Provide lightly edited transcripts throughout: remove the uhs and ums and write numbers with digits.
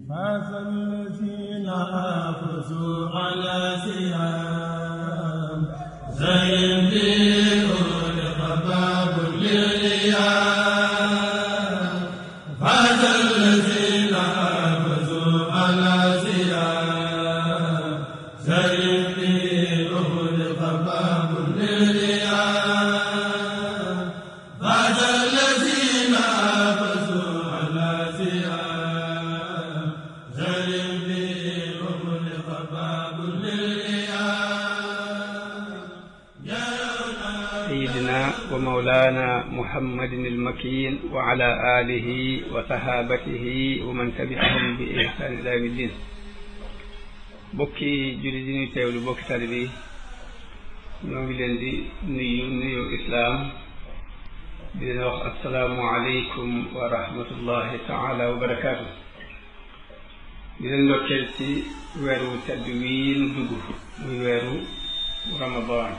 فاز الذين حافظوا على سيام زين دينهم خباب للرياء فاز الذين حافظوا على سيام زين دينهم خباب للرياء فاز الذين حافظوا على سيام سيدنا ومولانا محمد المكين وعلى آله وصحابته ومن تبعهم بإحسان إلى يوم الدين bokki julli di ñuy teewlu bokki taalibe yi ñoo ngi leen di nuyu islaam di leen wax assalaamu aleykum wa rahmatullahi taala wa barakaatu di leen ndokkeel ci weeru tedd wii nu dugg muy weeru Ramadan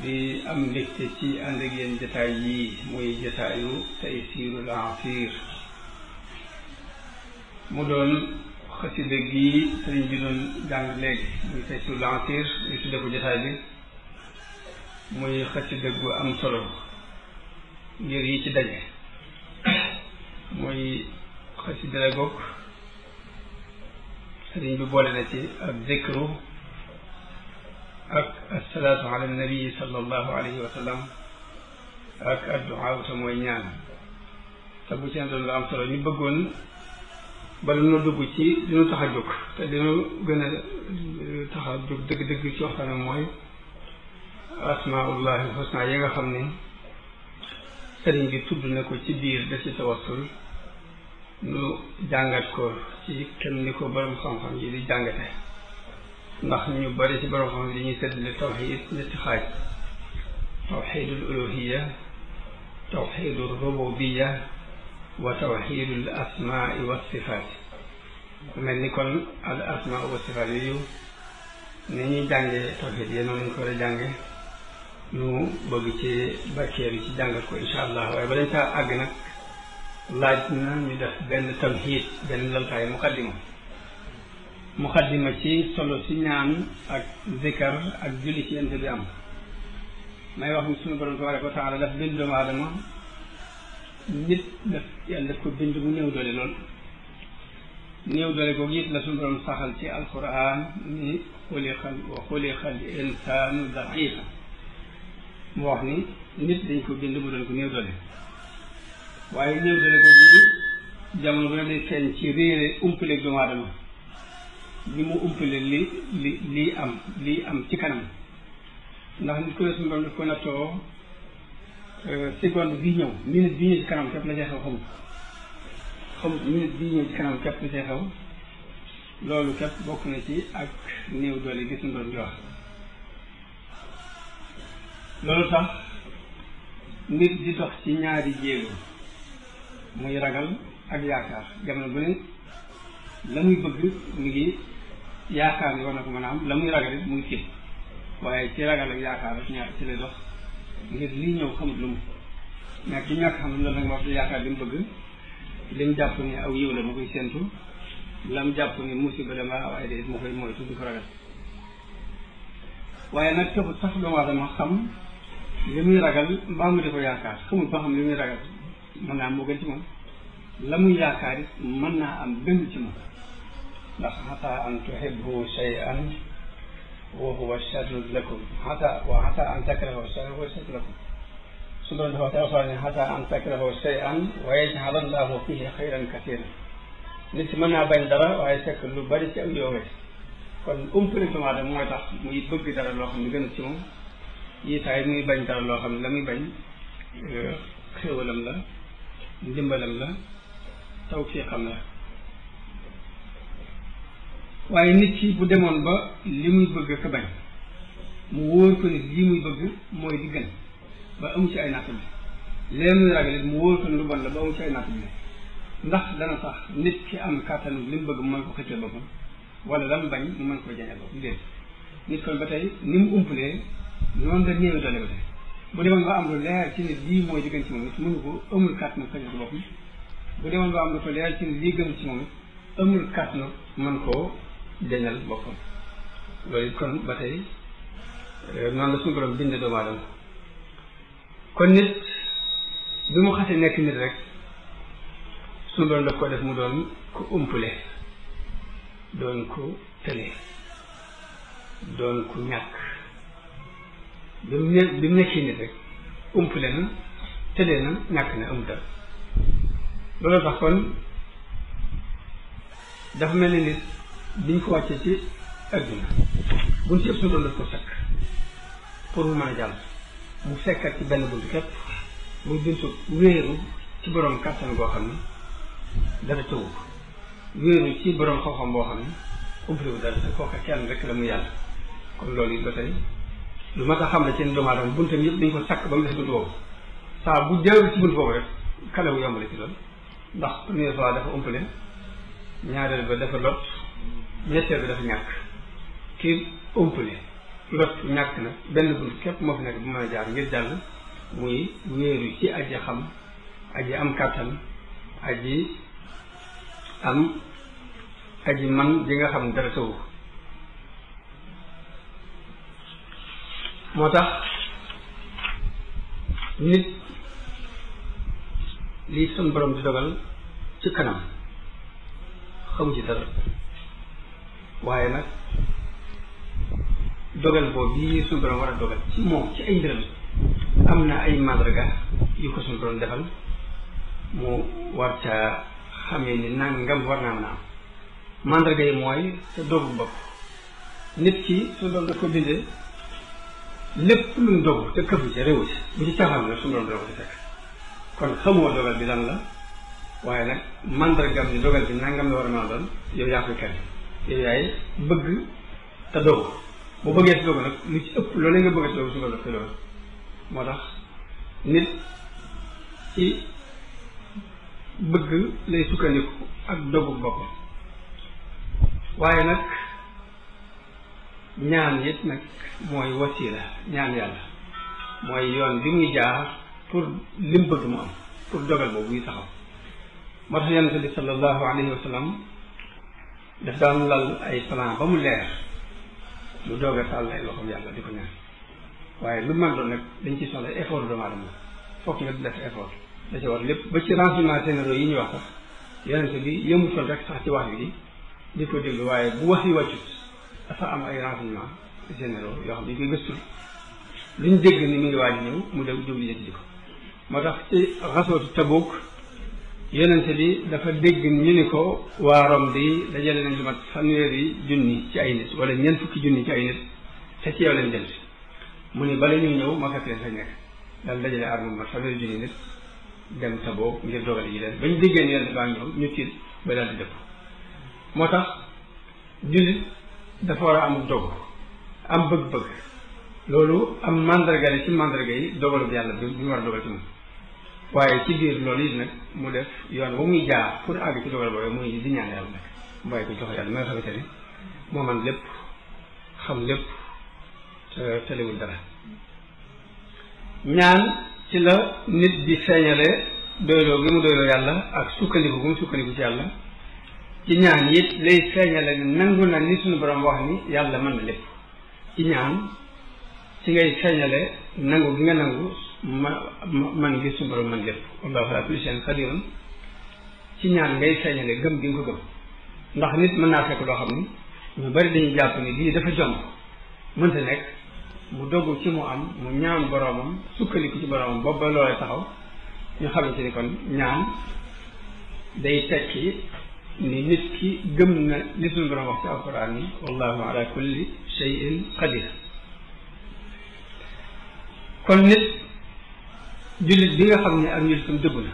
di am mbégte ci ànd ak yéen jataay yi muy jataayu Taysirul Asir mu doon xasida gi sëriñ bi doon jàng léegi muy Taysirul Asir ñu tudde ko jataay bi muy xasida gu am solo ngir yi ci daje muy xasida la goog sëriñ bi boole na ci ak zikru ak asalaatu ala nabi sallallahu alayhi wa sallam ak addu'a te mooy ñaan te bu ci doon lu am solo ñu bëggoon bala nu dugg ci li nu tax a jóg te dinu gën a tax a jóg dëgg-dëgg ci waxtaan mooy asmaullahi husna yi nga xam ne sëriñ bi tudd na ko ci biir def ci tawassul nu jàngat ko ci kenn ni ko borom xam-xam yi di jàngate ndax ñu bari ci borom xam-xam yi ñuy seddale tawxid ñetti xaaj tawxidul uluhiya tawxidul rububiya wa tawxidul asmaai wa sifaat mel ni kon al asmaa wa sifaat yooyu ni ñuy jàngee tawxid yi noonu ñu ko war a jànge nu bëgg ci barkeelu ci jàngat ko insha allah waaye ba dañ saa àgg nag laaj na ñu def benn tamhiid benn laltaay muqaddima ci solo ci ñaan ak zikar ak julli ci yent bi am may wax ni suñu borom tabaraka wa taala daf bind doomu aadama nit daf yàlla daf ko bind mu néew doole lool néew doole googu it la suñu borom saxal ci alquran ni xuliqal insaanu da'ifa mu wax ni nit dañ ko bind mu doon ko néew doole waaye néew doole googu jamono bu ne day feeñ ci réere umpaleeg doomu aadama li mu umpale lii am ci kanam ndax nit ko ne suñu borom daf ko nattoo seconde bii ñëw minute bii ñëw ci kanam képp la cay xew xamut minute bii ñëw ci kanam képp la cay xew loolu képp bokk na ci ak néew doole gi suñu borom di wax loolu tax nit di dox ci ñaari jéego muy ragal ak yaakaar jamono bu ne la muy bëgg mu ngi yaakaar ni war na ko mën a am la muy ragal it mu ngi kii waaye ci ragal ak yaakaar ak ñaar ci lay dox ngir lii ñëw xamut lu mu mais ci ñàkk xam loolu nag wax di yaakaar li mu bëgg li mu jàpp ni aw yiw la ma koy séentu la mu jàpp ni musiba dama waaye de ma koy moytu di ko ragal waaye nag taxut sax doomu aadama xam li muy ragal mbaa mu di ko yaakaar xamul ba xam li muy ragal mën naa am moo gën ci moom la muy yaakaar it mën naa am gën ci moom ndax xataa an tuhibbu shay'an wa huwa sharrun lakum wa xataa an takrahu shay'an wa huwa sharrun lakum su doon dafa taxaw ne xataa an takrahu shay'an wa yaj'ala Allahu fihi xayran kasiiran nit si mën naa bañ dara waaye fekk lu bari ci ak yoowee kon umpale doomu aadama mooy tax muy bëgg dara loo xam ne gën ci moom yi taay muy bañ dara loo xam ne la muy bañ xéwalam la ndimbalam la tawfiqam la waaye nit ki bu demoon ba li muy bëgg ka bañ mu wóor ko ni lii muy bëgg mooy di gën ba amu ci ay natt bi leen muy ragal mu wóor ko ni lu bon la ba amu ci ay natt bi ndax dana tax nit ki am kàttanu li mu bëgg mu mën ko xëccee boppam wala la mu bañ mu mën koo jañal boppam déet nit kon ba tey ni mu umpalee noonu la néew doole ba tey bu demoon ba am lu leer ci nit lii mooy di gën ci moom it mënu ko amul kàttanu xëccee ko boppam bu demoon ba am lu ko leer ci lii gën ci moom amul kàttanu mën koo deñal boppam loolu kon ba tey noonu la suñu borom binde doomu aadama kon nit bi mu xasee nekk nit rek suñu borom daf ko def mu doon ku umpule doon ku tële doon ku ñàkk bi mu nekkee nit rek umpule na tële na ñàkk na amul dara loolu tax kon dafa mel ni nit biñ ko wàccee ci adduna buñ ci ëpp suñu doon daf ko sakk pour mu mën a jàll mu fekkat ci benn buntu képp muy buntu wéeru ci borom kàttan goo xam ne dara tëwu ko wéeru ci borom xam-xam boo xam ne umpale wu dara te kooka kenn rek la mu yàlla kon loolu it ba tey lu ma tax xam ne seen doomu aadama buntam yëpp dañ ko sakk ba mu des buntu boobu saa bu jaarul ci buntu boobu rek kale wu yombale ci loolu ndax première fois dafa umpale ñaareel ba dafa lot ñetteel ba dafa ñàkk kii umpale lot ñàkk na benn bunt képp moo fi nekk bu mën a jaar ngir jàll muy wéeru ci aji xam aji am kàttan aji man ji nga xam dara tawu moo tax nit lii sun borom di dogal ci kanam xamu ci dara waaye nag dogal boobu bii sun borom war a dogal ci moom ci ay mbiram am na ay màndarga yu ko sun borom defal mu war ca xamee ni nangam war naa mën a am màndarga yi mooy sa dogu bopp nit ki sun borom daf ko bindee lépp lu mu dogu te këfu ci réew ci bu ci caaxaan nag sun borom dana ko ci fekk kon xamoo dogal bi lan la waaye nag mandargam ni dogal bi nangam la war a mën a doon yow yaa koy kenn yow yaay bëgg te dogu bu bëggee si dogu nag lu ci ëpp loolu nga bëgg si dogu su ko def koy dogal moo tax nit ci bëgg lay sukkandiku ak dogu bopp waaye nag ñaan it nag mooy wasiila ñaan yàlla mooy yoon bi muy jaar pour lim bëgg mu am pour dogal boobu yi taxaw moo tax yonent bi sallallahu alayhi wa sallam daf daan lal ay plan ba mu leer mu doog a tàll ay loxoom yàlla di ko ñaan waaye lu man doon nag dañ ci soxla effort doomu aadama fokk nga def effort da ci war lépp ba ci renseignements généraux yi ñuy wax sax yonent bi yëmutoon rek sax ci wax bi di ko déglu waaye bu wax yi wàccut dafa am ay renseignements généraux yoo xam ne dañ koy gëstu lu ñu dégg ni mi ngi waaj ñëw mu dem jóg li di ko moo tax ci xasootu Tabuk yonente bi dafa dégg ñu ni ko waa Rom bi dajale nañ lu mat 1,000 ci ay nit wala 4 fukki junni ci ay nit te ci yow leen jël mu ni bala ñuy ñëw ma fekk leen fa nekk daal dajale arme mat 1,000 nit dem Tabuk ngir dogale ji leen bañ déggee ni yonente baa ñëw ñu tiit ba daal di dëpp moo tax jullit dafa war a am dog am bëgg-bëgg loolu am mandarga la ci mandarga yi dogalu yàlla bi mu war a dogal ci moom waaye ci biir loolu it nag mu def yoon ba muy jaar pour àgg ci dogal boobu muy di ñaan yàlla nag mu bàyyi ko jox yàlla ma nga xamante ne moo man lépp xam lépp te tëlewul dara ñaan ci la nit di feeñale doyloo gi mu doyloo yàlla ak sukkandiku gu mu sukkandiku ci yàlla ci ñaan it lay feeñale ne nangu na ni suñu borom wax ni yàlla mën na lépp ci ñaan ci ngay feeñale nangu gi nga nangu man ngi suñu borom man lépp wallahu ala kulli shay'in qadirun ci ñaan ngay feeñale gëm gi nga ko gëm ndax nit mën naa fekk loo xam ni ñu bari dañuy jàpp ni lii dafa jomb mënta nekk mu dogg ci mu am mu ñaan boromam sukkandiku ci boromam boobu ba loolee taxaw ñu xamante ni kon ñaan day tekki ni nit ki gëm na li suñu borom wax ci alquran ni wallahu ala kulli shay'in qadir kon nit jullit bi nga xam ne ak njullitam dëggu na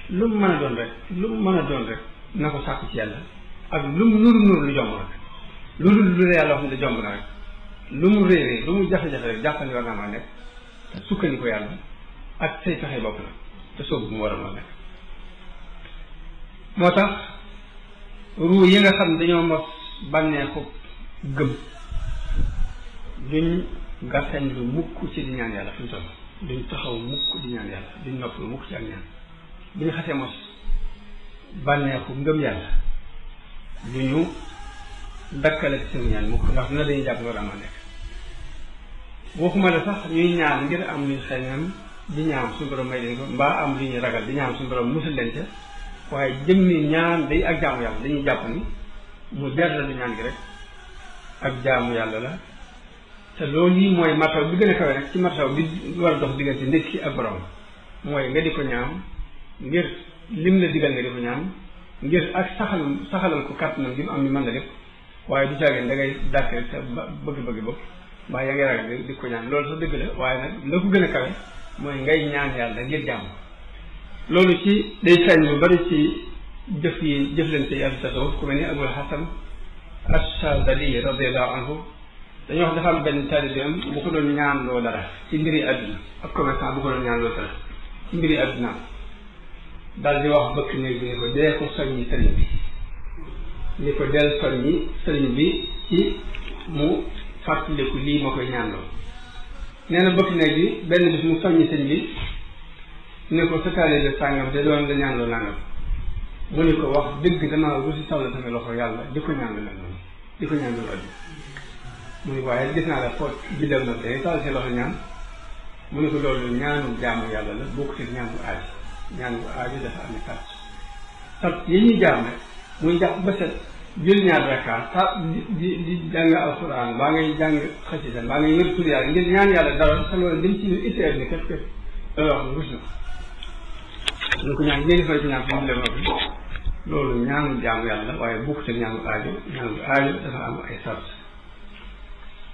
lu mu mën a doon rek na ko sàkku ci yàlla ak lu mu nuru lu jomb rek lu la yàlla wax ne da jomb na rek lu mu réeree lu mu jafe-jafe rek jàppandi war naa maa nekk te sukkandi ko yàlla ak say fexe bopp la te soobu mu war a nekk moo tax ruu yi nga xam ne dañoo mos bànneexu gëm duñ gàttañ lu mukk ci di ñaan yàlla fi mu toll duñ taxaw mukk di ñaan yàlla duñ nopp lu mukk ci ak ñaan bu ñu xasee mos bànneexu ngëm yàlla du ñu dakkale ci suñu ñaan mukk ndax dina dañuy jàpp loolu ama nekk waxuma la sax ñuy ñaan ngir am luñ xeñam di ñaan suñu borom may leen ko mbaa am lu ñuy ragal di ñaan suñu borom musal leen ca waaye jëmmi ñaan day ak jaamu yàlla dañuy jàpp ni mu jar la lu ñaan gi rek ak jaamu yàlla la te loolu yi mooy martaw bi gën a kawe rek ci martaw bi war a dox diggante nit ki ak borom mooy nga di ko ñaan ngir lim la digal nga di ko ñaan ngir ak saxalal ko kàttanam gi mu am ni mën la lépp waaye du caageen da ngay dàkk rek sa bëgg-bëgg bopp mbaa yaa ngi ragal di ko ñaan loolu sax dëgg la waaye nag la ko gën a kawe mooy ngay ñaan yàlla ngir jàmm loolu ci day feeñ lu bari ci jëflante yi ahlu tasawuf ku mel ni Abul Hasan Ash-Shadili radiyallahu anhu dañoo wax dafa am benn taalibeem bu ko doon ñaan loo dara ci mbiri àdduna ak commerçant bu ko doon ñaan loo dara ci mbiri àdduna daal di wax bëkk néeg bi ni ko dee ko soññi sëriñ bi ni ko del soññi sëriñ bi ci mu fàttaliku lii ma koy ñaan loo nee na bëkk néeg bi benn bis mu soññi sëriñ bi ni ko sa taalibe sàngam de doon la ñaan loo nangam mu ni ko wax dëgg damaa rusi sawla sama loxo yàlla di ko ñaan lu mel noonu di ko ñaan lu àdduna mu ni ko waaye gis naa la foot bidal na day sal si loxo ñaan mu ni ko loolu ñaanu jaamu yàlla la bokk ci ñaanu aaji ñaanu aaji dafa am sat yi ñuy jaam nag muy jàpp ba set jël ñaar rakkaat ta di jàng alxuraan baa ngay jàng xasida baa ngay wér tur yàlla ngir ñaan yàlla dara sa loolu lim ci ñu itteer ni képp képp loolu wax ne rus na ko ñu ko ñaan ngeen fay ci ñaan fi mu leen loolu ñaanu jaamu yàlla waaye bokk ci ñaanu aajo dafa am ay sart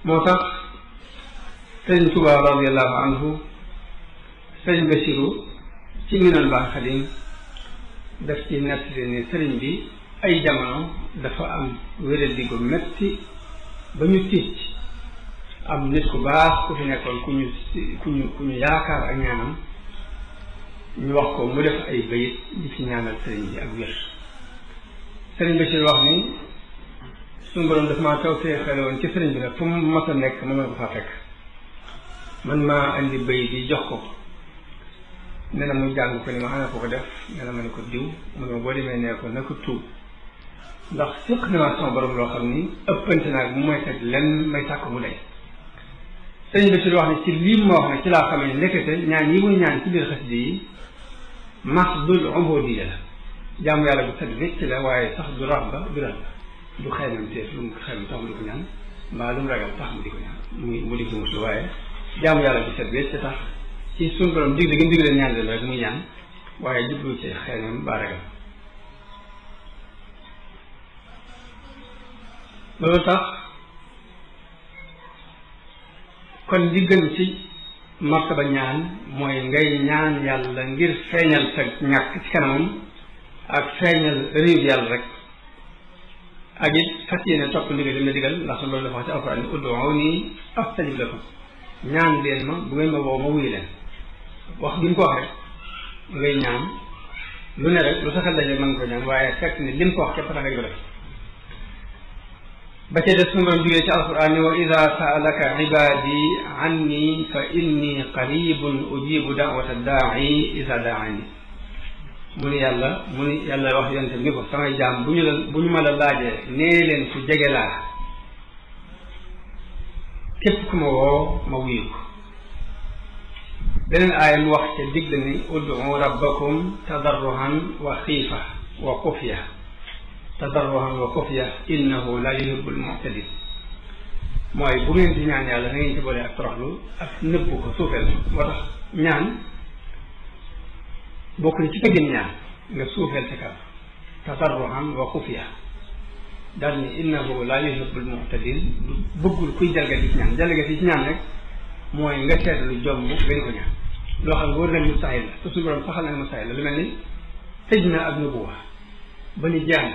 moo tax sëriñ Tuubaa radiyallahu anhu sëriñ Basiru ci Minanul Baaqil Qadiim daf ci nettali ne sëriñ bi ay jamono dafa am wéradi gu metti ba ñu tiit am nit ku baax ku fi nekkoon ku ñu yaakaar ak ñaanam ñu wax ko mu def ay bayit di ci ñaanal sëriñ bi ak wér sëriñ Basiru wax ni suñu borom daf maa taw see xale woon ci sëriñ bi nag fu mu mas a nekk ma mën ko faa fekk man maa andi bay bi jox ko nee na mu jàng ko ni ma ana ko def nee na ma ne ko diw mu ne ma boo demee nee ko na ko tuub ndax séq na ma sama borom loo xam ni ëppante naag mu may teg lenn may sàkk mu lay sëriñ bi ci wax ne ci lii ma wax ne ci laa xamee ne nekkete ñaan yi muy ñaan ci biir xasida yi maxdul ubudiyya la jaamu yàlla bu set wécc la waaye sax du rax du ral du xeynam teef lu mu xeynam tax mu di ko ñaan mbaa lu mu ragal tax mu di ko ñaan mu di ko muslu waaye jaamu yàlla bu set wécc tax ci suñu borom digle gi mu digle ñaan leen rek muy ñaan waaye jublu ci xeynam mbaa ragal loolu tax kon li gën ci martaba ñaan mooy ngay ñaan yàlla ngir feeñal sa ñàkk ci kanamam ak feeñal réew yàlla rek ak it fas yéene topp ndigal li ma digal ndax loolu dafa wax ci alquran ni ud'uuni astajib lakum ñaan leen ma bu ngeen ma woo ma wuyu leen wax bi mu ko wax rek ngay ñaan lu ne rek lu sa xel daje mën ko ñaan waaye fekk ni lim ko wax képp tax nga ko def ba ca des suñu borom jógee ci alquran ni wa ida saalaka ibadi anni fa inni qaribun ujibu da'wata daa'i ida daani mu ni yàlla wax yonte ni ko samay jaam bu ñu ma la laajee nee leen ku jege laa képp ku ma woo ma wuyu ko beneen aaya mu wax ca digg ni ud'u rabbakum tadarruhan wa xiifa wa xufya tadarruhan wa xufya innahu la yuhibbul mu'tadin mooy bu ngeen di ñaan yàlla na ngeen ci boole ak toroxlu ak nëbbu ko suufeel moo tax ñaan bokk ni ci tëggin ñaan nga suufeel sa kaw tadarruhan wa xufya daal ni innahu la yuhibbul mu'tadin du bëggul kuy jalgati ci ñaan jalgati ci ñaan rek mooy nga seet lu jomb nga di ko ñaan loo xam ne wóor nañ mustahil la te suñu borom saxal na mustahil la lu mel ni tëj na ak nubuwa ba ni jàng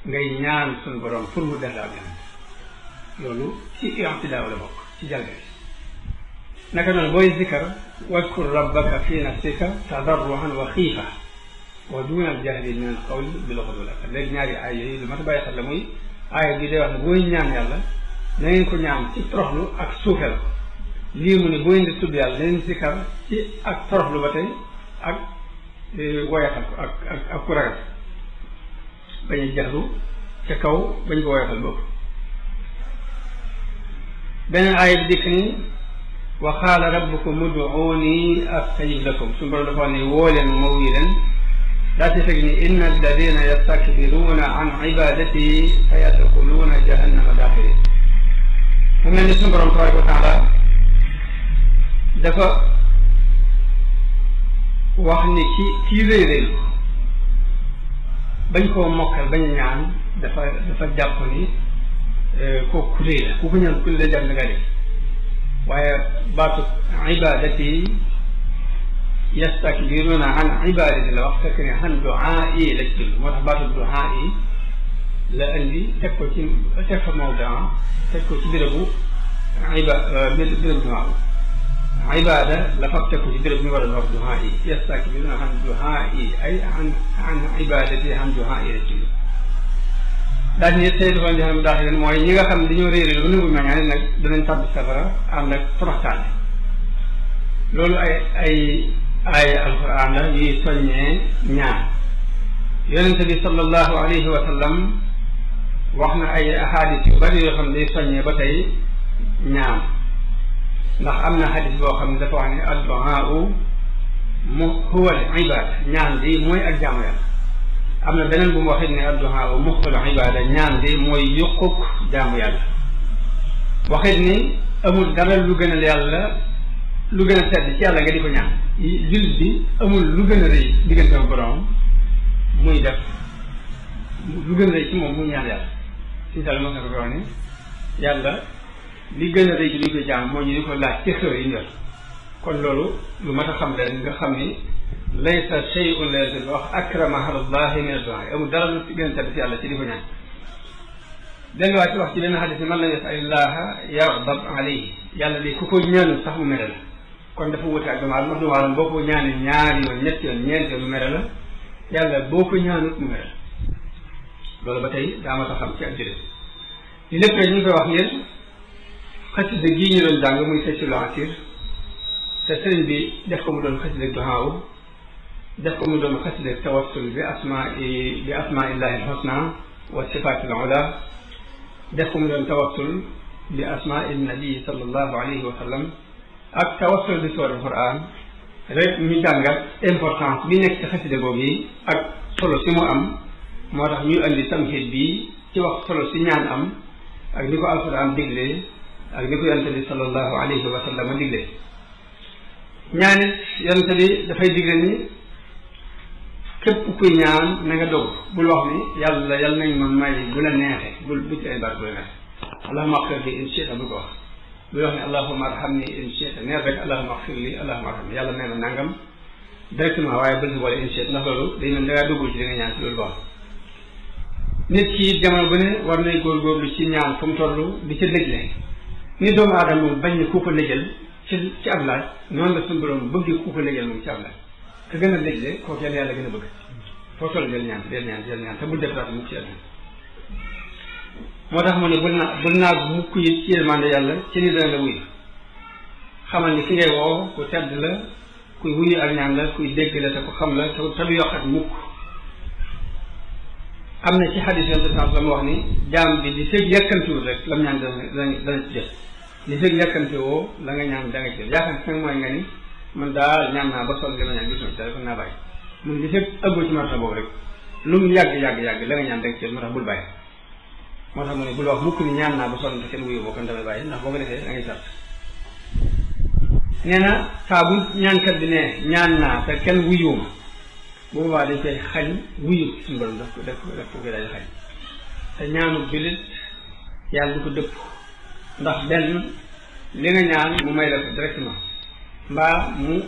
ngay ñaan suñu borom pour mu def ak yonent loolu ci i'tidaa la bokk ci jalgati naka noonu booy zikkar wadkur rabbaka fi nafsika tadarruhan wa xiifa wa duuna al-jahri min al-qawli bil ghudwi wal aasaal léegi ñaari aay yooyu lu mat a bàyyi xel la muy aaya bi day wax ne booy ñaan yàlla na ngeen ko ñaan ci toroxlu ak suufeel lii mu ne booy indi tudd yàlla na ngeen zikkar ci ak toroxlu ba tey ak woyatal ko ak ku ragal bañ a jaxlu ca kaw bañ ko woyofal bopp beneen aaya bi dikk ni wa qaala rabbukum ud'uuni astajib lakum suñu borom dafa wax ne woo leen ma wuyu leen daa ci teg ni inna alladina yastakbiruuna an ibadati sa yadxuluuna jahannama daaxirin mu mel ni suñu borom tabaraka wa taala dafa wax ni kii réeréel bañ koo mokkal bañ a ñaan dafa jàpp ni kooku ku réy la ku ko ñaan ku la jàpp na nga def waaye baatu ibadati yastakbiruna an ibadati la wax fekk ne an duaa yi la ci moo tax baatu duaa yi la indi teg ko fa mawdaa teg ko ci bérébu bérébu duaa ibada la fa teg ko ci béréb bi ñu war a wax duaa yi yastakbiruna an duaa yi ay an ibadati an duaa yi la ci daal di ne tey dafa joxe daax leen mooy ñi nga xam ne dañoo réeréer ba nangu ñaane nag danañ tàbbi safara ànd ak toroxtaane loolu ay alquran la yuy soññee ñaan yonente bi sallallahu alayhi wa sallam wax na ay ahadis yu bari yoo xam ne day soññee ba tey ñaan ndax am na hadis boo xam ne dafa wax ne addu'aa huwa al ibada ñaan di mooy ak jaamu yàlla am na beneen bu mu waxee ne addu'aa muxul ibada ñaan di mooy yuquk jaamu yàlla waxit ni amul dara lu gën a yàlla lu gën a tedd ci yàlla nga di ko ñaan jullit bi amul lu gën a rëy diggante ak borom muy def lu gën a rëy ci moom muy ñaan yàlla si sal mos na ko wax ni yàlla li gën a rëy ci li koy jaam moo ñu di ko laaj ci xew yi ñor kon loolu lu mat a xam leen nga xam ni laysa shay'un la yazal wax akrama ala llahi min addu'a amul dara lu gën a tedd ci yàlla ci di ko ñaan delluwaat ci wax ci benn xadis ni man lam yas'alillaha yaghdab alayhi yàlla li ku ko ñaanul sax mu mere la kon dafa wute ak doomu aadama boo ko ñaanee ñaari yoon ñetti yoon ñeenti yoon mu mere la yàlla boo ko ñaanut mu mere la loolu ba tey daa ma ta xam ci ak jëlee li lépp rek ñu ngi koy wax ngir xasida gii ñu doon jàng muy Taysiirul Asiir te sëriñ bi def ko mu doon xasida duhaa def ko mu doon xasida tawassul bi asmaillahi alxusna wa sifaatil ula def ko mu doon tawassul bi asmail nabii sallallahu alayhi wa sallam ak tawassul bi suuratul Qur'an rek ñu jàngat importance bi nekk ci xasida boobu yi ak solo si mu am moo tax ñu andi tamhid bi ci wax solo si ñaan am ak ni ko alquran diglee ak ni ko yonente bi sallallahu alayhi wa sallam diglee ñaanit yonente bi dafay digle ni képp kuy ñaan na nga dog bul wax ni yàlla nañ ma may bu la neexee bu ci ay baat bu la neexee allahumma axfir li in shi'ta bu ko wax bul wax ne allahumma arhamni in shi'ta neex rek allahumma axfir li allahumma arhamni yàlla may ma nangam directement waaye bul si boole in shi'ta ndax loolu day mel da ngaa duggul ci li nga ñaan ci loolu wax nit ki jamono bu ne war nay góorgóorlu ci ñaan fu mu toll di ca lëjle ni doomu aadama moom bañ ne ku ko lëjal ci ab laaj noonu la suñu borom bëgg ku ko lëjal moom ci ab laaj ka gën a lëjle kooku yàlla gën a bëgg foo toll del ñaan te bul def dara mukk ci yàlla moo tax mu ne bul naag mukk yi ci yërmande yàlla ci ni dana la wuyu xamal ni ki ngay woo ku tedd la kuy wuyu ak ñaan la kuy dégg la te ku xam la te du yokkat mukk am na ci xadis yonent sens la mu wax ni jaam bi li fekk yàkkamtiwul rek lam ñaan dana ci jël li fekk yàkkamti woo la nga ñaan da nga ci jël yaakaar nag mooy nga ni man daal ñaan naa ba sol li ma ñaan gis te kon naa bàyyi mun li fekk ëggoo ci marta boobu rek lu mu yàgg la nga ñaan da nga ci jël moo tax bul bàyyi moo tax mu ne bul wax mukk ni ñaan naa ba sol te kenn wuyu boo kon damay bàyyi ndax boo ko defee da ngay sart nee na saa bu ñaankat bi ne ñaan naa te kenn wuyuuma bu boobaa dañ koy xañ wuyu suñu borom daf ko koy daal xañ te ñaanu jullit yàlla du ko dëpp ndax benn li nga ñaan mu may la ko directement mbaa mu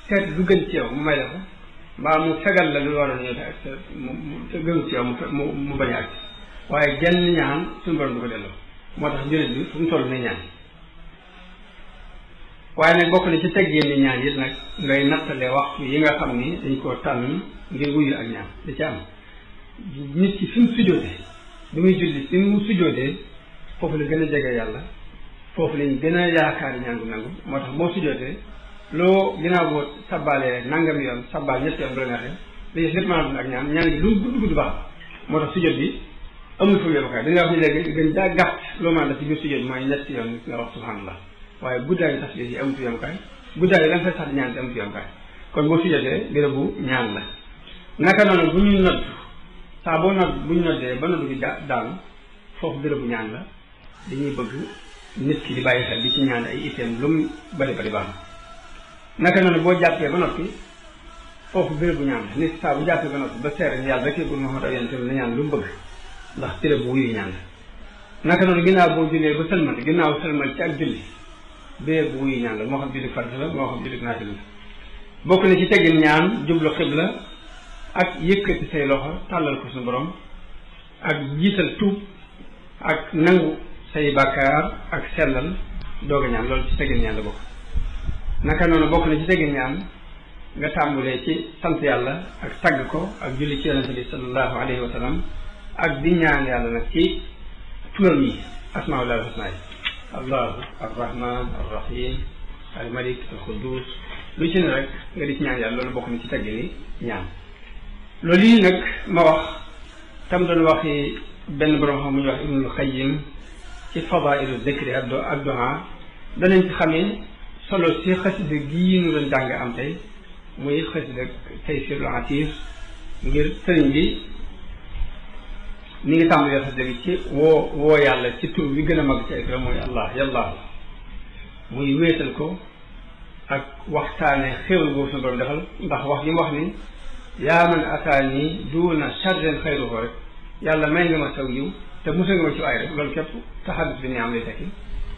seet lu gën ci yow mu may la ko mbaa mu fegal la lu waroon ñëw te mu gënu ci yow mu bañ a ak waaye genn ñaan suñu borom du ko delloo moo tax jullit bi fu mu toll ne ñaan waaye nag bokk na ci teggee ni ñaan it nag ngay nattale waxtu yi nga xam ni dañ koo tànn ngir wuyu ak ñaan da ci am nit ki fi mu sujjootee bi muy julli fi mu sujjootee foofu la gën a jege yàlla foofu lañ gën a yaakaar ñaan gu nangu moo tax boo sujjootee loo ginnaaw boo sabbaalee nangam yoon sabbaal ñetti yoon bu la neexee dañuy lépp mën a ak ñaan gi lu gudd baax moo tax sujjóot bi amul fu yóbbukaay dañuy wax ni léegi gën daa gàtt loo mën a def ci biir sujjóot bi mooy ñetti yoon nga wax subhanallah waaye guddaayu tasbih yi amul fu yóbbukaay guddaayu da nga fay sax di ñaan te amul fu yóbbukaay kon boo sujjóotee bérébu ñaan la naka noonu bu ñuy nodd saa boo nodd bu ñu noddee ba nodd bi daanu foofu bérébu ñaan la dañuy bëgg nit ki di bàyyi xel di ci ñaan ay itteem lu mu bari bari baax naka noonu boo jàppee ba noppi foofu bérébu ñaan la nit saa bu jàppee ba noppi ba seere ni yàlla rek yëgul Muhammad ak yonent bi la ñaan lu mu bëgg ndax bérébu wuyu ñaan la naka noonu ginnaaw boo jullee ba sëlmal ginnaaw sëlmal ci ak julli bérébu wuyu ñaan la moo xam julli farata la moo xam julli naafila la bokk na ci teggin ñaan jublu xibla ak yëkkati say loxo tàllal ko suñu borom ak jiital tuub ak nangu say bàkkaar ak sellal doog a ñaan loolu ci teggin ñaan la bokk naka noonu bokk na ci teggin ñaan nga tàmbulee ci sant yàlla ak tagg ko ak julli ci yonente bi sallallahu alayhi wa sallam ak di ñaan yàlla nag ci turam yi asmaullahi husna yi allahu arrahman arrahim al malik al quddus lu ci ne rek nga di ci ñaan yàlla loolu bokk na ci teggin yi ñaan loolu yi nag ma wax tam doon waxi benn borom xam mu ñu wax Ibnul Qayyim ci fadailu zikri ak du'a danañ ci xamee solo si xasida gii ñu doon jàng am tey muy xasida Taysirul Atir ngir sëriñ bi ni ngi tàmbalee xasida gi ci woo yàlla ci tur bi gën a mag ci ay mooy allah yàlla muy wéetal ko ak waxtaane xéwal boobu suñu borom defal ndax wax gi mu wax ni yaa man ataani duuna sharrin xayruhu rek yàlla may nga ma saw yiw te musal nga ma ci ay rek loolu képp taxadus bi ni am lay tekki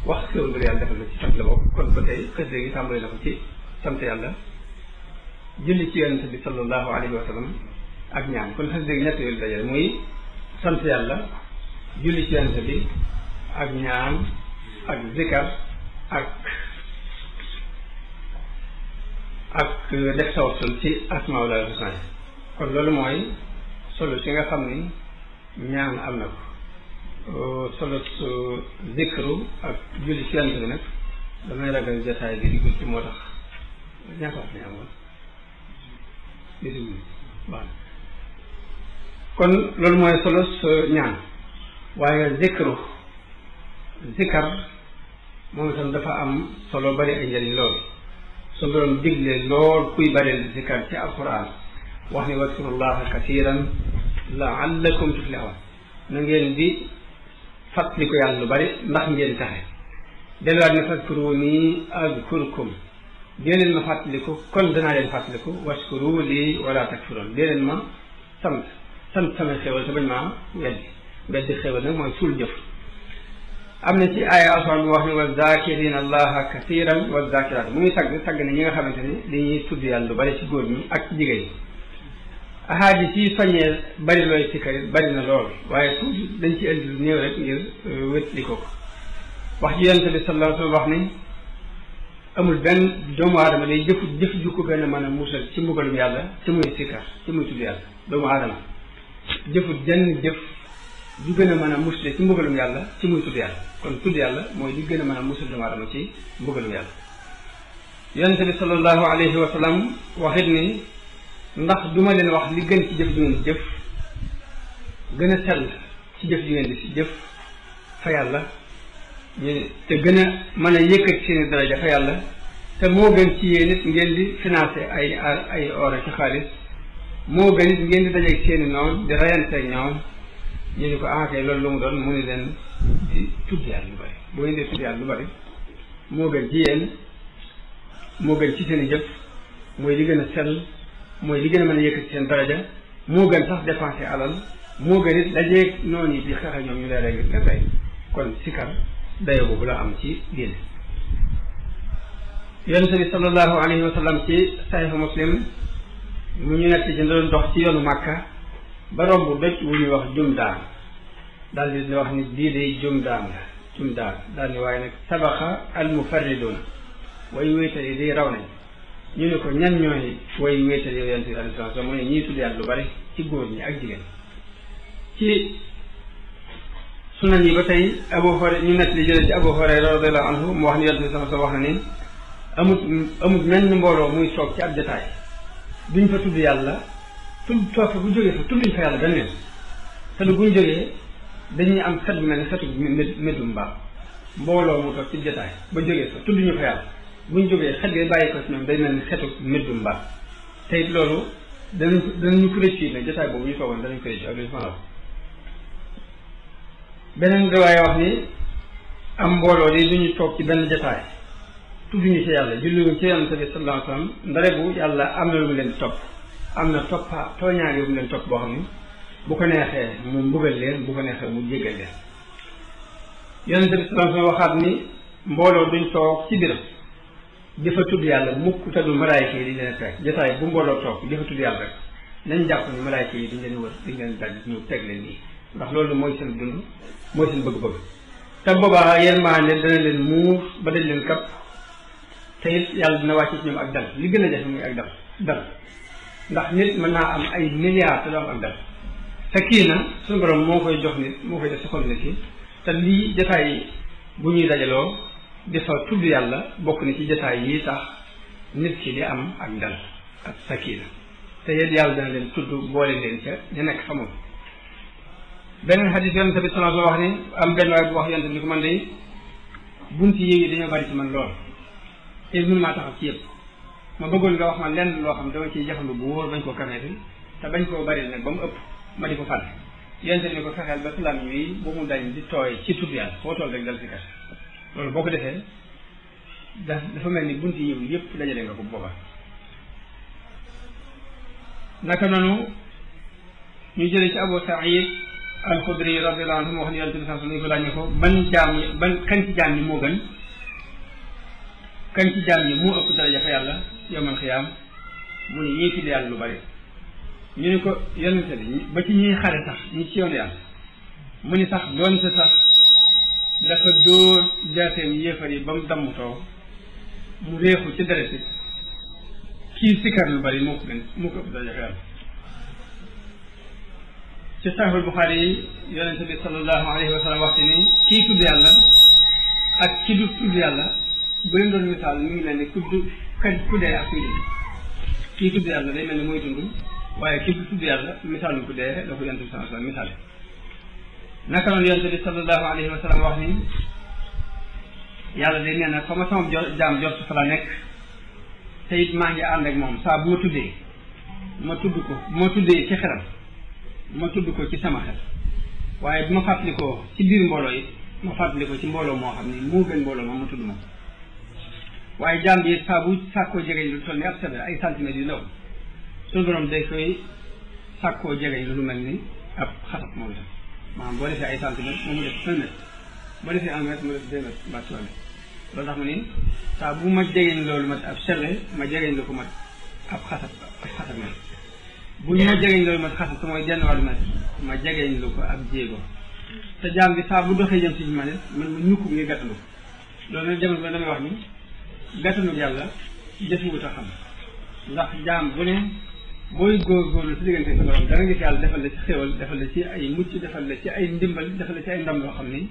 wax xéwal bu yàlla defal la ci sant la boobu kon ba tey xasida gi tàmbalee na ko ci sant yàlla julli ci yonente bi sallallahu alayhi wa sallam ak ñaan kon xasida gi ñett yooyu dajale muy sant yàlla julli ci yonente bi ak ñaan ak zikar ak def tawassul ci asmaullahi husna kon loolu mooy solo si nga xam ni ñaan am na ko solo su zikru ak julli ci yonente bi nag damay ragal jotaay bi di guddi moo tax ñaata wax ni amoon waaw kon loolu mooy solo su ñaan waaye zikar moom itam dafa am solo bari ay njëriñ loolu su doon digle lool kuy bari zikar ci alquran wax ni wadkurullaha kasiran laallakum tuflihun na ngeen di fàttaliku yàlla lu bari ndax ngeen taxe delluwaat ne fadkuruni adkurkum dee leen ma fàttaliku kon danaa leen fàttaliku washkuru lii wala takfurun dee leen ma sant sama xéwal te bañ maa weddi xéwal nag mooy suul jëf am na ci aaya alxuraan bi wax ni wa zakirina allaha kasiran wa zakiraat mu ngi tagg ne ñi nga xamante ni dañuy tudd yàlla lu bari ci góor ñi ak ci jigéen ñi ahadis yi soññee bari looy sikkarit bari na lool waaye tuuti dañ ci indi lu néew rek ngir wétli ko wax ji yonente bi sallallahu alayhi wa sallam wax ni amul benn doomu aadama day jëf ju ko gën a mën a musal ci mbugalum yàlla ci muy sikkar ci muy tudd yàlla doomu aadama jëfut jenn jëf du gën a mën a musle ci mbugalum yàlla ci muy tudd yàlla kon tudd yàlla mooy li gën a mën a musal doomu aadama ci mbugalum yàlla yonente bi sallallahu alayhi wa sallam waxit ni ndax duma leen wax li gën ci jëf ju ngeen di jëf gën a sell ci jëf ju ngeen di jëf fa yàlla te gën a mën a yëkkati seeni daraja fa yàlla te moo gën ci yéen it ngeen di financé ay or ci xaalis moo gën it ngeen di dajeeg seeni noonu di reyanteeg ñoom ñu ni ko kay loolu lu mu doon mu ni leen di tudd yàlla lu bari boo ngeen di tudd yàlla lu bari moo gën ci yéen moo gën ci seen i jëf mooy li gën a sell mooy li gën a mën a yëkkati seen daraja moo gën sax dépensé alal moo gën it dajeeg noonu yi di xeex ak ñoom ñu lay rek nga tey kon sikar dayo boobu la am ci diine yonente bi sallallahu alayhi wa sallam ci sahihu muslim mu ñu nekk ci doon dox ci yoonu màkka ba romb doj wu ñuy wax jumdaan daal di wax ni lii day jumdaan daal ni waaye nag sabaxa al mufarridun way wéetal yi day raw nañ ñu ne ko ñan ñooy way wéetal yow yonente bi alayhi salaam mu ne ñii tudd yàlla lu bari ci góor ñi ak jigéen ci sunan yi ba tey Abu Hurayra ñu nekk li jëlee ci Abu Hurayra radiyallahu anhu mu wax ni yonente bi sama wax na ni amut menn mbooloo muy toog ci ab jotaay duñ fa tudd yàlla toog fa bu jógee fa tudduñ fa yàlla benn yoon te bu ñu jógee dañuy am xet bu mel ne xetu méddum mbaam mbooloo mu toog ci jotaay ba jógee fa tudd ñu fa yàlla bu ñu jógee xet gi bàyyi ko ci ñoom day mel ni xetu méddum mbaam te it loolu danañu ko rëcc ne jotaay boobu ñu toogoon danañ ko rëcc ak luñu fanal beneen riwaaya wax ni am mbooloo di duñu toog ci benn jotaay tudd ñu ci yàlla julliwuñ ci yonent bi sallallahu alayhi wa sallam ndare bu yàlla am na lu mu leen topp am na toppa tooñaange bu mu leen topp boo xam ni bu ko neexee mu mbugal leen bu ko neexee mu jéggal leen yonent bi sallallahu alayhi wa sallam waxaat ni mbooloo duñ toog ci biram di fa tudd yàlla mukk te du malaayka yi di leen teg jotaay bu mbooloo toog di fa tudd yàlla rek nañ jàpp ni malaayka yi dañ leen wër dañ leen daj ñu teg leen nii ndax loolu mooy seen dund mooy seen bëgg-bëgg te boobaa yéen maa ne dana leen muur ba dañ leen kapp te it yàlla dina wàcc ci ñoom ak dal li gën a jafe muy ak dal ndax nit mën naa am ay milliards te doo am ak dal te kii na suñu borom moo koy jox nit moo koy def si xol nit ki te lii jotaay bu ñuy dajaloo di fa tudd yàlla bokk na ci jotaay yi tax nit ki di am ak dal ak sakina te yéen yàlla dana leen tudd boole leen ca ñu nekk fa moom beneen xadis yonent bi sallallahu alayhi wa sallam wax ni am benn waay bu wax yonent bi ko man de bunti yéegi dañoo bari ci man lool te mënu maa taxaw ci yëpp ma bëggoon nga wax ma lenn loo xam dama ciy jafandu bu wóor bañ koo kameeti te bañ koo bari nag ba mu ëpp ma di ko fàtte yonent ni ko fexeel ba salaam yi ba mu dañ di tooy ci tudd yàlla foo toll rek dal si kat loolu boo ko defee dafa mel ni bunti yiw yëpp dajale nga ko booba naka noonu ñu jëlee ci Abu Saïd al-Xudri radiyallahu anhu mu wax ni yonent bi sallallahu alayhi wa sallam ko laaj ne ko ban kan ci jaam yi moo gën kan ci jaam yi moo ëpp daraja fa yàlla yawmal xiyaam mu ne ñii tudd yàlla lu bari ñu ne ko yonente bi ba ci ñuy xare sax ñi ci yoon yàlla mu ni sax doonte sax dafa dóor jaateem yéefar yi ba mu dammutoo mu réexu ci deret bi kii sikkar lu bari moo ko ëpp daraja fa yàlla ci Sahih Bukhari yi yonente bi sallallahu alayhi wa sallam wax ci ni kii tudd yàlla ak ki du tudd yàlla bu leen doon misaal mi ngi mel ni ku dee ak kuy dund kii tudd yàlla day mel ni mooy dund waaye kii du tudd yàlla misaalu ku dee la ko yonent bi sallallahu alayhi wa sallam misaale naka noonu yonent bi sallallahu alayhi wa sallam wax ni yàlla day nee na fa ma sama jaam jot fa la nekk te it maa ngi ànd ak moom saa bu ma tuddee ma tudd ko bu ma tuddee ci xelam ma tudd ko ci sama xel waaye bu ma fàttalikoo ci biir mbooloo yi ma fàttalikoo ci mbooloo moo xam ni moo gën mbooloo moom ma tudd moom waaye jaam bi saa bu sàkkoo jegeñ lu toll ni ab sebe ay centimètres yu ndaw suñu borom day koy sàkkoo jegeñ lu mel ni ab xasab moom itam maanaam boo defee ay centimètres moom mu def 1 mètre boo defee 1 mètre mu def 2 mètres mbaa 3 mètres loolu tax mu ni saa bu ma jegeñ loolu mat ab sebe ma jegeñ lu ko mat ab xasab mètre bu ñu ma jegeñ loolu mat xasab te mooy genn wàllu mètre ma jegeñ lu ko ab jéego te jaam bi saa bu doxee jëm si ma ne man ma ñukku ngir gàttandu loolu nag jamono ba damay wax ni gàttanu yàlla jëfewut a xam ndax jaam bu ne booy góorgóorlu si diggante sa borom da nga gis yàlla defal la ci xéwal defal la ci ay mucc defal la ci ay ndimbal defal la ci ay ndam loo xam ni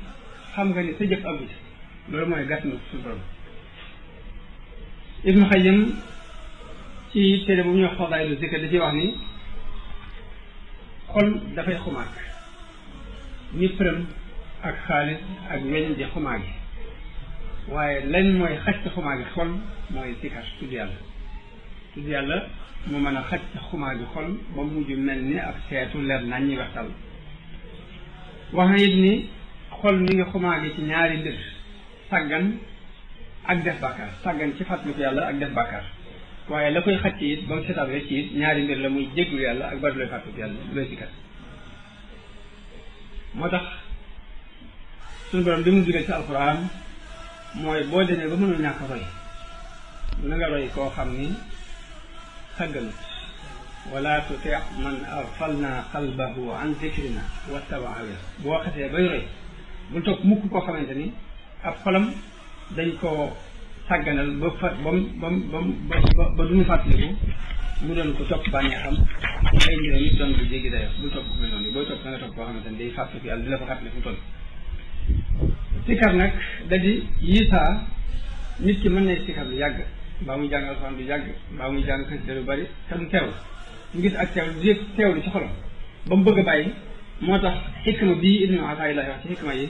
xam nga ni sa jëf àggu ci loolu mooy gàttanu suñu borom Ibnu Xayyim ci téere bu ñuy wax Fadaailu Zikr da ciy wax ni xol dafay xumaag ni përëm ak xaalis ak weñ di xumaag yi waaye lañ mooy xaj ci xumaa gi xol mooy sikar tudd yàlla mu mën a xaj ci xumaa gi xol ba mujj mel ni ak seetu leer nañ ñi waxtal wax na it ni xol mi ngi xumaa gi ci ñaari mbir sàggan ak def bàkkaar sàggan ci fàttaliku yàlla ak def bàkkaar waaye la koy xaj ci it ba mu seetal rek ci it ñaari mbir la muy jégglu yàlla ak bari looy fàttaliku yàlla looy sikar moo tax suñu borom li mu digal ci alquran mooy boo demee ba mënul ñàkk roy na nga roy koo xam ni sàgganut wala tuti man arfalna qalbahu an zikrina wattaba hawa boo xasee bay roy bul topp mukk koo xamante ni ab xolam dañ koo sàgganal ba ba duñu fàttaliku mu doon ko topp bànneexam ay mbiram it doon ko jéggi dayo bul topp ku mel noonu booy topp da nga topp koo xamante ni day fàttaliku yàlla di la ko fàttali fu toll sikar nag da di yiisaa nit ki mën na sikar lu yàgg mbaa muy jàng alxuraan lu yàgg mbaa muy jàng xasida lu bari te du teewlu mu gis ak teewlu di teewlu ci xolam ba mu bëgg a bàyyi moo tax xikma bii Ibnu Ataa'illaah wax ci xikma yi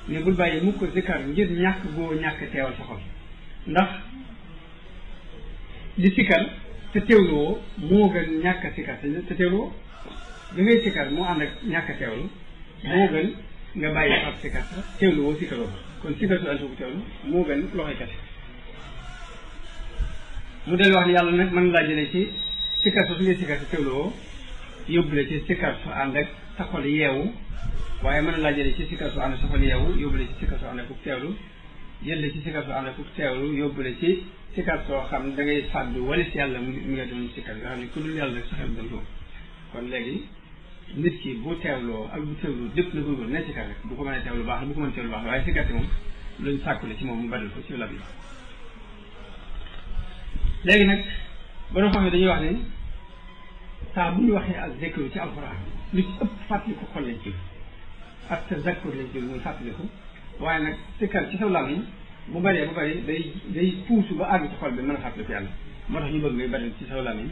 ne bul bàyyi mukk ko zikkar ngir ñàkk boo ñàkk teewal sa xol ndax di sikkar te teewluwoo moo gën ñàkk a sikkar te teewluwoo da ngay sikkar moo ànd ak ñàkk a teewlu moo gën nga bàyyi ab sikkar teewluwoo sikkaroo kon sikkar su antubu teewlu moo gën loxoy kese mu del wax ne yàlla nag mën laa jëlee ci sikkar su ngay sikkar te teewluwoo yóbbule ci sikkar su ànd ak sa xol yeewu waaye mën laa jëlee ci sikkar su ànd ak sa xol yeewu yóbbule ci sikkar su ànd ak ku teewlu jëlee ci sikkar su ànd ak ku teewlu yóbbule ci sikkar soo xam ne da ngay fàddu walis yàlla mu nga doon sikkar nga xam ne ku dul yàlla rek sa xel dem foofu kon léegi nit ki bu teewloo ak bu teewlu lépp na góorgóorlu ne sikkar rek bu ko mënee teewlu baax bu ko mën teewlu baax waaye sikkar si moom luñ sàkkule ci moom mu badal ko ci lab yi léegi nag ba nga xam ne dañuy wax ne saa bu ñu waxee ak zikru ci alxuraan lu ci ëpp fàttaliku xol lañ ci ak tazakkur lañ ci muy fàttaliku waaye nag sikkar ci sa làmmiñ bu bëree bu bëri day puusu ba àgg ci xol bi mën a fàttaliku yàlla moo tax ñu bëgg ngay bëri ci sa làmmiñ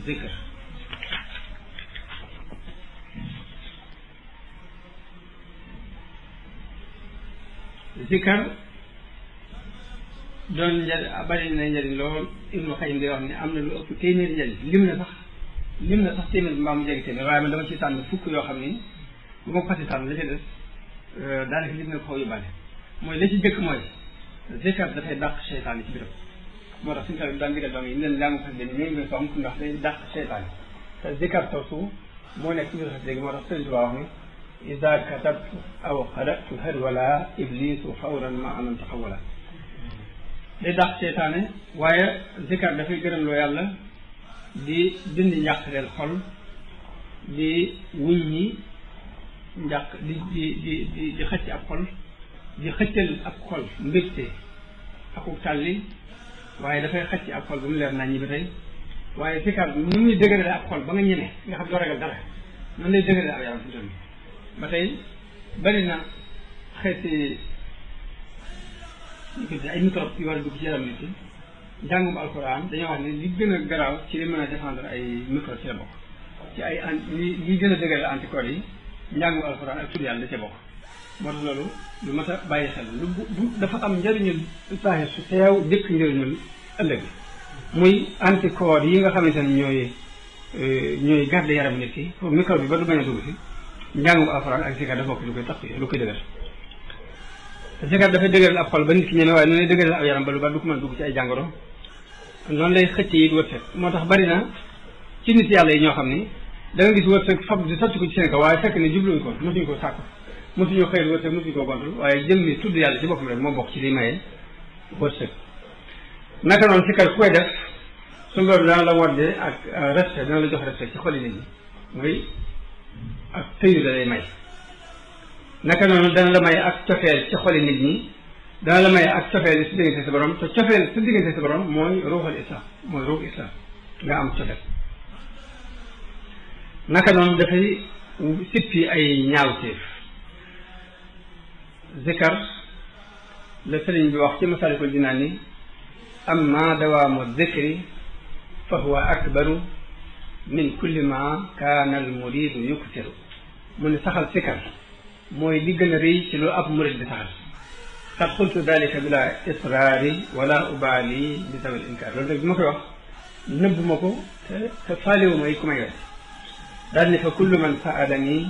zikr zikar doon njëriñ bëri na njëriñ lool Ibnu Qayyim di wax ne am na lu ëpp téeméeri njëriñ lim na sax téeméer bi mbaa mu jege téeméer waaye man dama ci tànn fukk yoo xam ni bu ma ko fasi tànn la ci des daanaka lim na ko xaw yu bari mooy la ci jëkk mooy zikar dafay dàq seytaan yi ci biram moo tax suñu taal bi daan digal doom yi leen jàng xas deni ñooñu nga sonk ndax day dàq seytaan yi te zikar soosu moo nekk ci biir xas léegi moo tax Sëriñ Tuubaa wax ni ida katabtu aw xaratu harwala iblisu fawran ma aman taxawala day dàq seytaane waaye zikar dafay gërëm loo yàlla di dindi njàqreel xol di wuññi njàq di xëcc ab xol di xëccal ab xol mbégte akuk tàlli waaye dafay xëcc ab xol ba mu leer naa ñi ba tey waaye zikar ni muy dëgërale ab xol ba nga ñeme nga xam doo ragal dara noonu lay dëgërale ab yaram fi mu toll ba tey bari na xeeti ay microbe yu war a dugg ci yaram nit ki njàngum alxuraan dañoo wax ne li gën a garaaw ci li mën a défendre ay microbe ci la bokk ci ay li gën a dëgërale anticorps yi njàngum alxuraan ak tudd yàlla da ca bokk moo tax loolu lu mat a bàyyi xel lu dafa am njëriñul saaxir su teew dëkk njëriñul ëllëg muy anticorps yi nga xamante ne ñooy garde yaram nit ki pour microbe bi ba du bañ a dugg si njàngum alxuraan ak zikar dafa bokk lu koy tax lu koy dëgër zikar dafay dëgëral ab xol ba nit ki ñeme waaye noonu lay dëgëral ab yaram ba lu bari du ko mën a dugg ci ay jàngoro noonu lay xëcc yi wërsëg moo tax bari na ci nit yàlla yi ñoo xam ni da nga gis wërsëg fab di sotti ko ci seen kaw waaye fekk ne jubluwuñ ko mosuñ ko sàkk mosuñu xëyal wërsëg mosuñ ko gontul waaye jëm ni tudd yàlla ci boppam rek moo bokk ci liy maye wërsëg naka noonu zikar ku koy def suñu loolu dana la wodde ak respect dana la jox respect ci xoli nit ñi muy ak tëyu la lay may naka noonu dana la may ak cofeel ci xoli nit ñi dana la may ak cofeel si diggante sa borom te cofeel si diggante sa borom mooy ruuxul islam mooy ruuxul islam nga am cofeel naka noonu dafay sippi ay ñaawteef zikar la sëriñ bi wax ci Masaalikul Jinaan ni amma dawaamu zikri fa huwa akbaru min kulli ma kaana al muridu yuksiru mu ne saxal zikar mooy li gën a rëy ci lu ab murid di saxal qad qultu dalika bila israari wala ubaali bi sabil inkaar loolu nag bi ma koy wax nëbb ma ko te faalewu may ku may wet daal ni fa kullu man saalani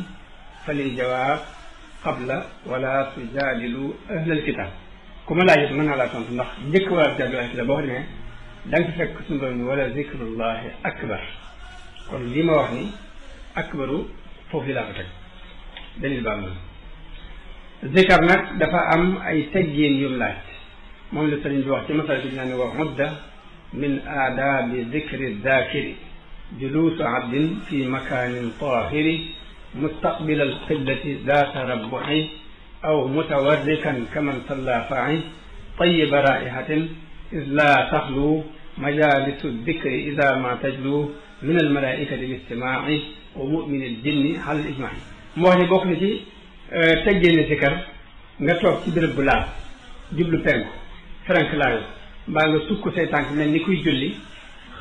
fa li jawaab qabla wala tujaadilu ahlal kitab ku ma laajit mën naa laa tontu ndax njëkk wala tujaadilu ahlal kitab boo xam ne da nga fekk suñu borom ni wala zikrullahi akbar kon lii ma wax ni akbaru foofu li laa ko teg dalil baa moom zikar nag dafa am ay teggin yum laaj moom la sëriñ bi wax ci masal bi naa ne wa mudda min aadaabi zikri zakiri juluusu abdin fi makaanin taahiri mustaqbil alqiblati daata rabbu'i aw mutawarrikan kaman salla fa'i tayyiba raihatin is la taxlu majalisu dikri ida ma tajlu min almalaikati listimaa'i wa mumini aljinni ala alijmaai moo wax ne bokk na ci teggéene zikar nga toog ci béréb bu laal jublu penku frank laayu mbaa nga sukk say tànk mel ni kuy julli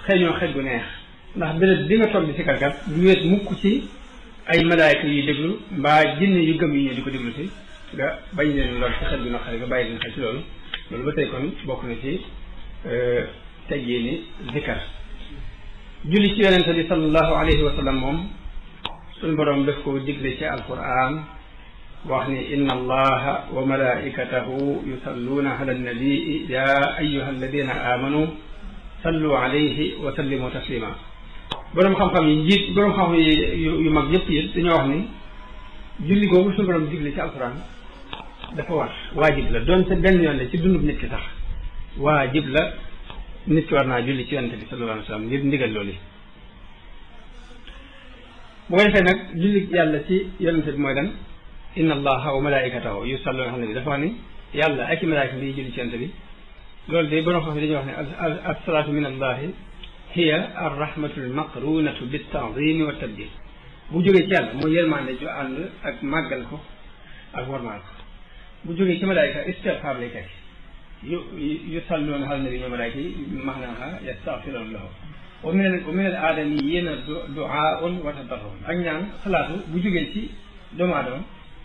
xeeñoo xet gu neex ndax béréb bi nga toog di zikar kat du wéet mukk ci ay malaayka yuy déglu mbaa jinne yu gëm yi ñu di ko déglu si nga bañ leen lool ci xel gu naqari nga bàyyi leen xel ci loolu loolu ba tey kon bokk na ci teggiini zikar. julli ci yonente bi sallallahu alayhi wa sallam moom suñ boroom daf ko digle ci alquran wax ni inna allaha wa malaikatahu yusalluuna ala nabii ya ayuha alladina amanu sallu alayhi wa sallimu taslima. boroom xam-xam yi boroom xam-xam yi yu mag yëpp yi dañoo wax ni julli googu suñu boroom digle ci alquran dafa war waajib la doon sa benn yoon la ci dundub nit ki sax waajib la nit ki war naa julli ci yonente bi sallallahu alayhi wa sallam ngir ndigal loolu. bu ko defee nag julli yàlla ci yonente bi mooy lan inna allaha wa malaikatahu yusalluna ala nabi dafa wax ni yàlla ak i malaayika bi julli ci yonente bi loolu de borom xam ne dañuy wax ne as-salaatu min allahi hiya ar-rahmatu al-maqrunatu bit-ta'zimi wa tabjil. bu jógee ci yàlla mooy yërmande ju ànd ak màggal ko ak warmaal ko. bu jógee ci malaayika istigfaar lay tekki yusalluna ala nabi ñoom malaayika yi maanaam yastaghfiruna lahu wa min al-aadamiyyiina du'aa'un wa tadarru'un ak ñaan salaatu bu jógee ci doomu aadama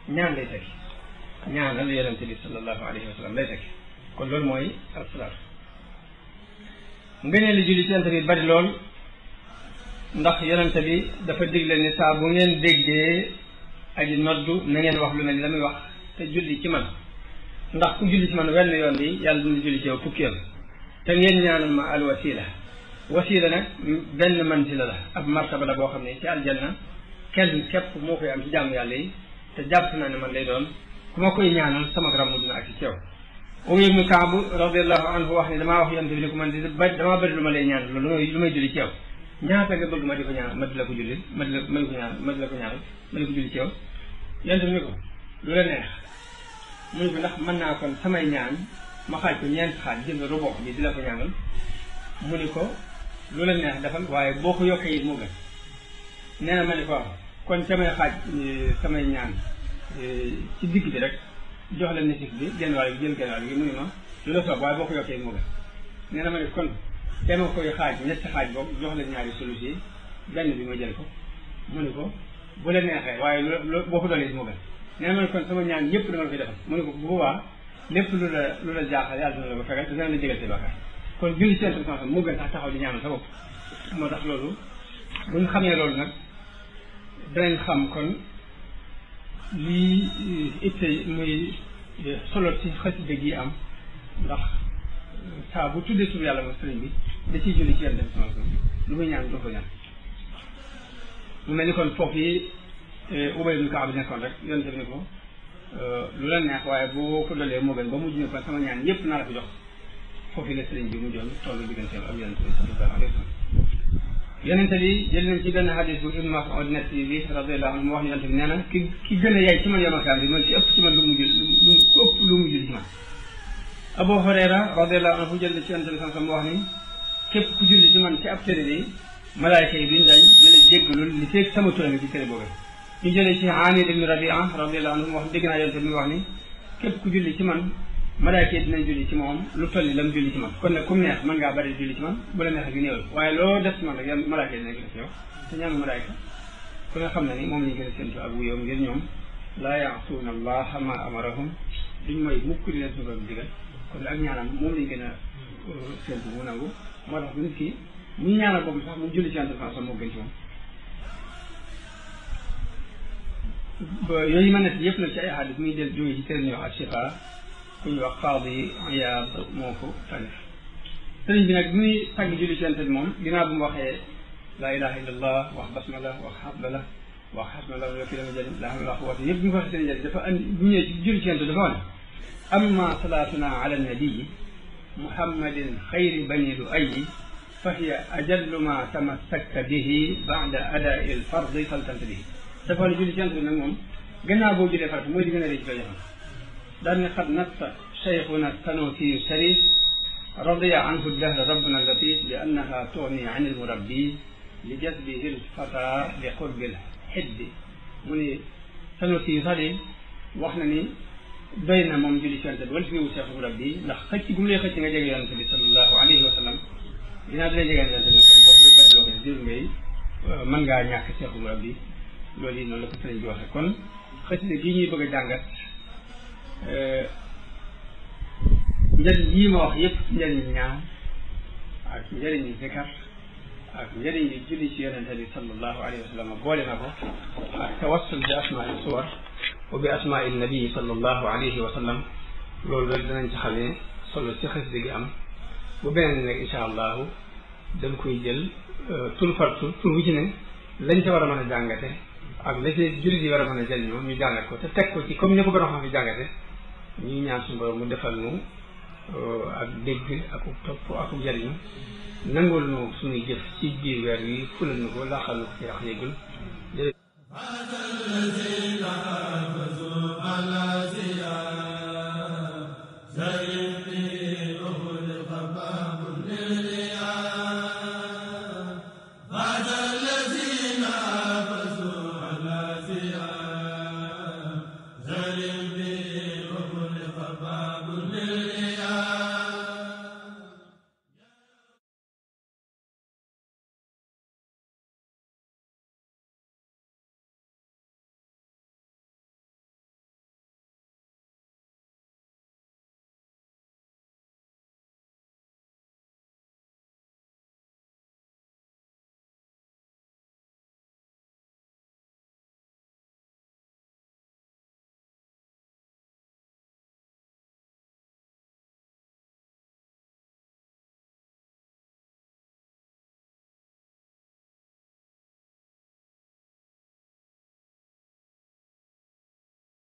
ñaan lay tekki ñaanal yonente bi sallallahu alayhi wa sallam lay tekki kon loolu mooy asalaatu. nga ne li julli ci yonente bi bari lool ndax yonente bi dafa digle ni saa bu ngeen déggee aji noddu na ngeen wax lu mel ni la muy wax te julli ci man ndax ku julli ci man wenn yoon bi yàlla dina julli ci yow fukki yoon te ngeen ñaanal ma al wasila. wasila nag benn mansila la ab martaba la boo xam ne ci aljanna kenn képp moo koy am ci jaamu yàlla yi te jàpp naa ne man lay doon ku ma koy ñaanal sama ramu dina ak ci ceew. Ubay ibnu Kaab radiyallahu anhu wax ne damaa wax yonent bi ne ko man di damaa bëri lu ma lay ñaan loolu lu may julli ci yow ñaata nga bëgg ma di ko ñaan ma di la ko julli ma di la ko ñaan ma di la ko ñaanal ma di ko julli ci yow. yonent bi ne ko lu la neex mu ne ko ndax mën naa kon samay ñaan ma xaaj ko ñeenti xaaj jël rubu bi di la ko ñaanal mu ne ko lu la neex defal waaye boo ko yokkee it moo gën. nee na ma ne ko kon samay xaaj samay ñaan ci digg bi rek jox la nisif bi genn wàll bi jël genn wàll bi mu ne ma lu la soob waaye boo ko yokkee moo gën. nee na ma ne kon te ma koy xaaj ñetti xaaj boobu jox la ñaari sulus yi benn bi ma jël ko mu ne ko bu la neexee waaye boo ko doolee moo gën. nee na ma ne kon sama ñaan yëpp dama la koy defal mu ne ko bu boobaa lépp lu la jaaxal yàlla dina la ko fegal te dina la jégal say bàkkaar kon julli ci Yonent bi moo gën sax taxaw di ñaanal sa bopp. moo tax loolu bu ñu xamee loolu nag danañ xam kon lii itte muy solo ci xasida gi am ndax saa bu tuddee tur yàlla moom sëriñ bi da ciy julli ci Yonent bi lu muy ñaan du ko ñaan. mu mel ni kon foofu yi Ubay ibn Kaab nekkoon rek Yonent bi ne ko lu la neex waaye boo ko dolee moo gën ba mujj ne kon sama ñaan yépp naa la ko jox foofu la sëriñ bi mujjoon tollu digganteem ak Yonent bi sallallahu alayhi wa sallam. Yonent bi jël nañ ci benn hadis bu Ibn Mas'ud net bi radiyallahu anhu mu wax ne Yonent bi nee na ki gën a yay ci man yomal kaam bi mooy ci ëpp ci man lu mu julli ci man. Abu Hurayra radiyallahu anhu jël na ci Yonent bi sallallahu alayhi wa sallam mu wax ni képp ku julli ci man ci ab téere bi malaayka yi duñ dañ di la jéggalul li feeg sama tur ci téere boobu. ñu jëlee ci Amir ibn Rabi'a radiyallahu anhu mu wax dégg naa Yonent bi mu wax ni képp ku julli ci man malaayka yi dinañ julli ci moom lu toll ni lam julli ci man kon nag kum neex mën ngaa bari julli ci man bu la neexee gi néewal waaye loo def ci man rek yan malaayka yi dinañ ko def yow te ñaanu malaayka ku nga xam ne ni moom lañu gën a séntu ak wuyoom ngir ñoom laa yaasuuna allaha ma amarahum duñ mooy mukk di leen suñu digal kon ak ñaanam moom lañu gën a séntu mu nangu moo tax nit ki mu ñaanal boobu sax mu julli ci Yonent bi moo gën ci moom. yooyu ma nekk yëpp nag ci ay hadis muy del jógee ci téere ñu wax ak Shifa ku ñu wax Qaadi Iyaad moo ko tànn sëriñ bi nag bi muy tàgg julli ci Yonent bi moom ginnaaw bu mu waxee laa ilaha illa allah wax basmala wax hamdala wax hasbunallahu wa ni'mal wakiil la hawla wala quwwata yëpp bu ñu ko waxee seen njëriñ dafa andi bu ñëwee ci julli ci Yonent bi dafa wax ne amma salaatuna ala nabii muhammadin xayri bani lu'ayyi fa hiya ajallu ma tamassakta bihi ba'da adaa'i al-fardi faltantabihi dafa ne julli ci Yonent bi nag moom gannaaw boo jullee farata mooy di gën a rëy ci koy defal daan ne xat nassa cheikhuna Sanusi Sharif radiya anhu dahra rabbuna latif li annaha tughni an almurabbi li jazbihi lfata li qurbi lxiddi mu ni Sanusi sax de wax na ni doy na moom julli ci Yonent bi wala fi wu cheikh murabbi ndax xëcc gu mu lay xëcc nga jege Yonent bi sallallahu alayhi wa sallam dinaa dina jege Yonent bi kon boo koy bëriloo ko dir ngay mën ngaa ñàkk cheikh murabbi loolu yi noonu la ko sëriñ bi waxee kon xasida gi ñuy bëgg a jàngat njëriñ yii ma wax yëpp njëriñ ñaan ak njëriñu zikar ak njëriñ yi julli ci yonente bi sallallahu alayhi wa sallam boole na ko ak tawassul bi asmaai suwar wa bi asmaai nabii sallallahu alayhi wa sallam loolu rek danañ ci xamee solo ci xasida gi am bu beneen nag incha allahu dañ koy jël tur par tur wu ci ne lañ ca war a mën a jàngate ak la ci jullit yi war a mën a jëriñoo ñu jàngat ko te teg ko ci comme ni ko gën a xam fi jàngate ñuy ñaan suñu borom mu defal nu ak dégg ak topp ak jëriñu nangul nu suñuy jëf ci biir weer wi fulal nu ko laaxal nu ko ci wax yëgul